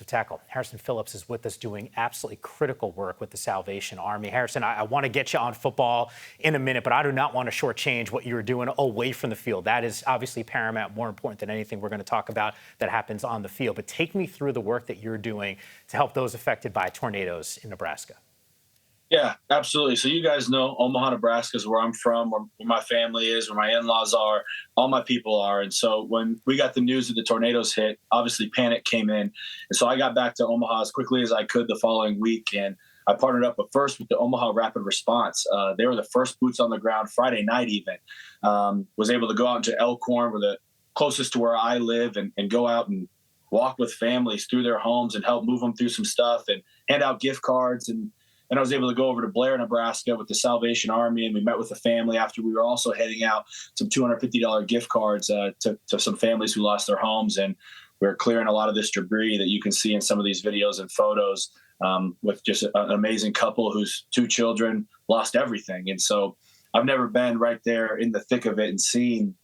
Tackle. Harrison Phillips is with us doing absolutely critical work with the Salvation Army. Harrison, I want to get you on football in a minute, but I do not want to shortchange what you're doing away from the field. That is obviously paramount, more important than anything we're going to talk about that happens on the field. But take me through the work that you're doing to help those affected by tornadoes in Nebraska. Yeah, absolutely. So you guys know Omaha, Nebraska is where I'm from, where my family is, where my in-laws are, all my people are. And so when we got the news that the tornadoes hit, obviously panic came in. And so I got back to Omaha as quickly as I could the following week. And I partnered up first with the Omaha Rapid Response. They were the first boots on the ground Friday night even. Was able to go out into Elkhorn, where the closest to where I live, and go out and walk with families through their homes and help move them through some stuff and hand out gift cards. And I was able to go over to Blair, Nebraska with the Salvation Army, and we met with the family after we were also handing out some $250 gift cards to some families who lost their homes. And we were clearing a lot of this debris that you can see in some of these videos and photos with just an amazing couple whose two children lost everything. And so I've never been right there in the thick of it and seen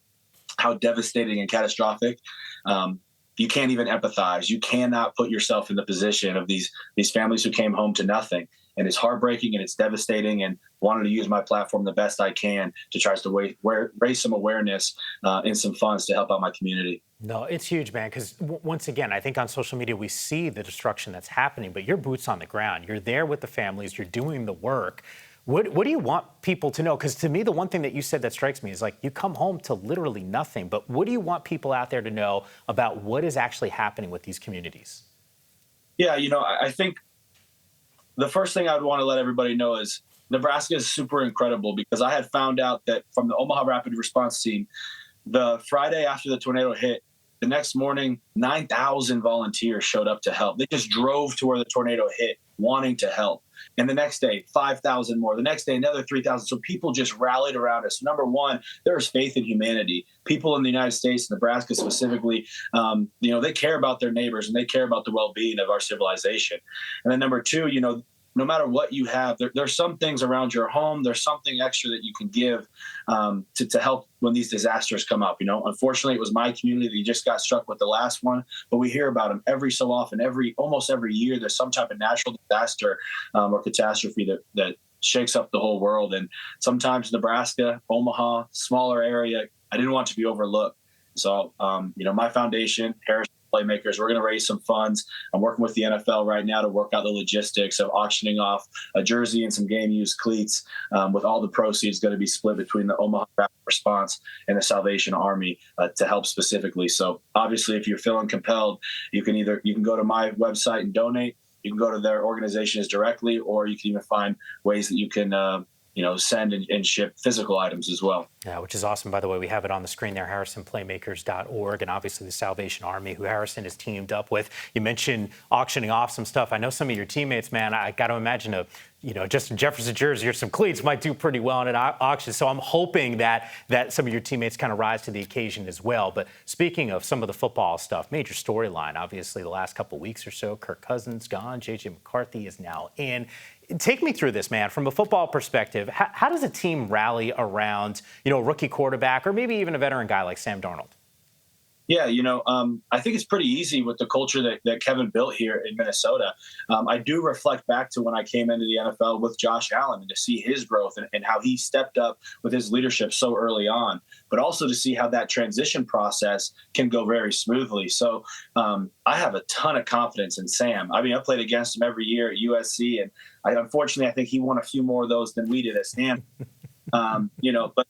how devastating and catastrophic. You can't even empathize. You cannot put yourself in the position of these families who came home to nothing. And it's heartbreaking and it's devastating, and wanted to use my platform the best I can to try to raise some awareness and some funds to help out my community. No, it's huge, man, because once again, I think on social media we see the destruction that's happening, but you're boots on the ground. You're there with the families. You're doing the work. What do you want people to know? Because to me, the one thing that you said that strikes me is like you come home to literally nothing. But what do you want people out there to know about what is actually happening with these communities? Yeah, I think the first thing I would want to let everybody know is Nebraska is super incredible, because I had found out that from the Omaha Rapid Response Team, the Friday after the tornado hit, the next morning, 9,000 volunteers showed up to help. They just drove to where the tornado hit, wanting to help. And the next day, 5,000 more. The next day, another 3,000. So people just rallied around us. Number one, there is faith in humanity. People in the United States, Nebraska specifically, they care about their neighbors and they care about the well-being of our civilization. And then number two, no matter what you have, there's some things around your home. There's something extra that you can give to help when these disasters come up. Unfortunately, it was my community that just got struck with the last one, but we hear about them every so often. Almost every year, there's some type of natural disaster or catastrophe that shakes up the whole world. And sometimes Nebraska, Omaha, smaller area, I didn't want to be overlooked. So, my foundation, Harrison Playmakers, we're going to raise some funds. I'm working with the NFL right now to work out the logistics of auctioning off a jersey and some game-used cleats, with all the proceeds going to be split between the Omaha Rapid Response and the Salvation Army to help specifically. So obviously, if you're feeling compelled, you can go to my website and donate. You can go to their organizations directly, or you can even find ways that you can send and ship physical items as well. Yeah, which is awesome. By the way, we have it on the screen there, harrisonplaymakers.org, and obviously the Salvation Army, who Harrison has teamed up with. You mentioned auctioning off some stuff. I know some of your teammates, man, I got to imagine Justin Jefferson jersey or some cleats might do pretty well in an auction. So I'm hoping that some of your teammates kind of rise to the occasion as well. But speaking of some of the football stuff, major storyline, obviously the last couple of weeks or so, Kirk Cousins gone, J.J. McCarthy is now in. Take me through this, man. From a football perspective, how does a team rally around, a rookie quarterback or maybe even a veteran guy like Sam Darnold? Yeah, I think it's pretty easy with the culture that Kevin built here in Minnesota. I do reflect back to when I came into the NFL with Josh Allen and to see his growth and how he stepped up with his leadership so early on, but also to see how that transition process can go very smoothly. So I have a ton of confidence in Sam. I mean, I played against him every year at USC, and unfortunately, I think he won a few more of those than we did at Stanford. But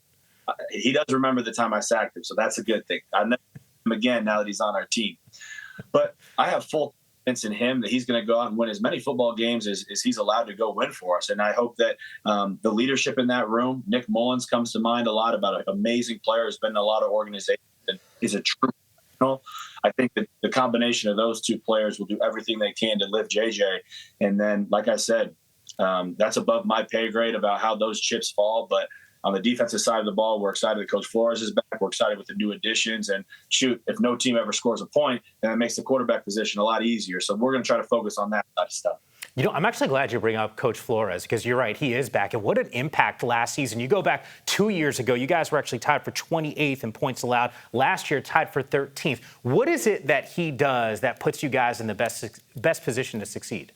he does remember the time I sacked him, so that's a good thing. I never him again now that he's on our team. But I have full confidence in him that he's going to go out and win as many football games as he's allowed to go win for us. And I hope that the leadership in that room, Nick Mullins comes to mind a lot, about an amazing player, has been in a lot of organizations and is a true professional. I think that the combination of those two players will do everything they can to lift JJ. And then, like I said, that's above my pay grade about how those chips fall. But on the defensive side of the ball, we're excited that Coach Flores is back. We're excited with the new additions. And shoot, if no team ever scores a point, then it makes the quarterback position a lot easier. So we're going to try to focus on that type of stuff. You know, I'm actually glad you bring up Coach Flores because you're right. He is back. And what an impact last season. You go back 2 years ago, you guys were actually tied for 28th in points allowed. Last year, tied for 13th. What is it that he does that puts you guys in the best position to succeed?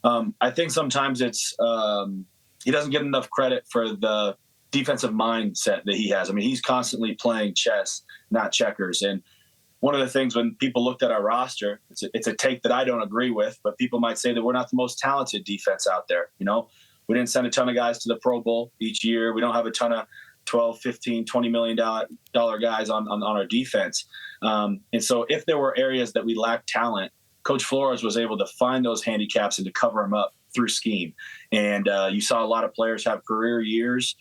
I think sometimes it's he doesn't get enough credit for the defensive mindset that he has. I mean, he's constantly playing chess, not checkers. And one of the things when people looked at our roster, it's a take that I don't agree with, but people might say that we're not the most talented defense out there. You know, we didn't send a ton of guys to the Pro Bowl each year. We don't have a ton of 12, 15, $20 million guys on our defense. And so if there were areas that we lacked talent, Coach Flores was able to find those handicaps and to cover them up through scheme. And you saw a lot of players have career years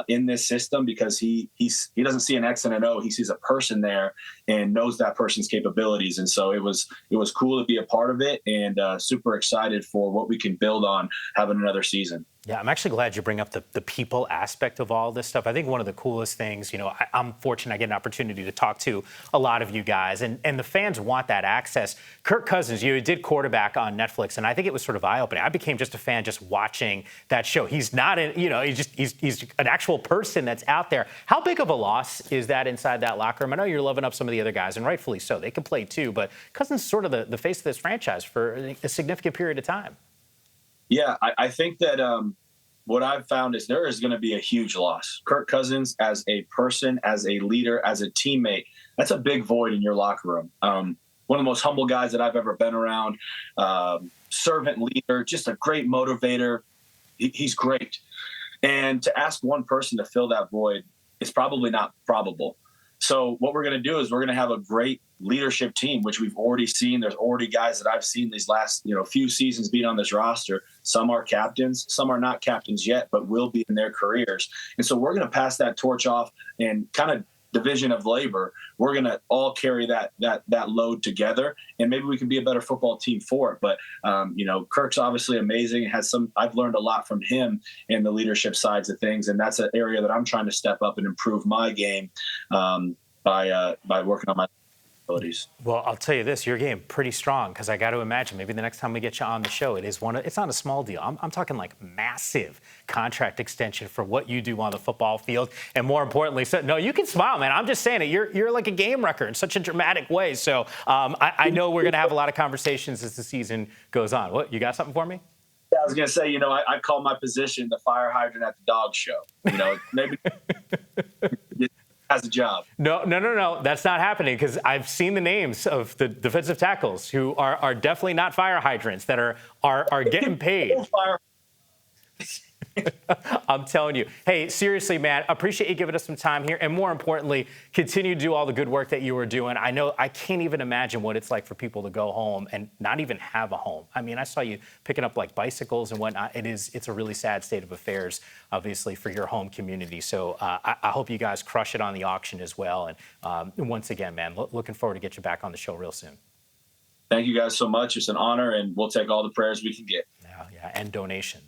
in this system because he doesn't see an X and an O. He sees a person there and knows that person's capabilities. And so it was cool to be a part of it, and super excited for what we can build on having another season. Yeah, I'm actually glad you bring up the people aspect of all this stuff. I think one of the coolest things, you know, I'm fortunate I get an opportunity to talk to a lot of you guys, and the fans want that access. Kirk Cousins, you did quarterback on Netflix, and I think it was sort of eye-opening. I became just a fan just watching that show. He's not, he's an actual person that's out there. How big of a loss is that inside that locker room? I know you're loving up some of the other guys, and rightfully so. They can play too, but Cousins is sort of the face of this franchise for a significant period of time. Yeah, I think that what I've found is there is going to be a huge loss. Kirk Cousins as a person, as a leader, as a teammate, that's a big void in your locker room. One of the most humble guys that I've ever been around, servant leader, just a great motivator. He's great. And to ask one person to fill that void is probably not probable. So what we're going to do is we're going to have a great leadership team, which we've already seen. There's already guys that I've seen these last, few seasons being on this roster. Some are captains, some are not captains yet, but will be in their careers. And so we're going to pass that torch off and kind of division of labor. We're going to all carry that load together, and maybe we can be a better football team for it. But, Kirk's obviously amazing. I've learned a lot from him in the leadership sides of things. And that's an area that I'm trying to step up and improve my game by working on my abilities. Well, I'll tell you this, your game pretty strong, because I got to imagine maybe the next time we get you on the show, it's not a small deal. I'm talking like massive contract extension for what you do on the football field. And more importantly, no, you can smile, man. I'm just saying it. You're like a game wrecker in such a dramatic way. So I know we're going to have a lot of conversations as the season goes on. What, you got something for me? Yeah, I was going to say, I call my position the fire hydrant at the dog show. Maybe has a job. No. That's not happening, because I've seen the names of the defensive tackles who are definitely not fire hydrants that are getting paid. I'm telling you. Hey, seriously, man, appreciate you giving us some time here. And more importantly, continue to do all the good work that you were doing. I know I can't even imagine what it's like for people to go home and not even have a home. I mean, I saw you picking up like bicycles and whatnot. It's a really sad state of affairs, obviously, for your home community. So I hope you guys crush it on the auction as well. And once again, man, looking forward to get you back on the show real soon. Thank you guys so much. It's an honor, and we'll take all the prayers we can get. Yeah, and donations.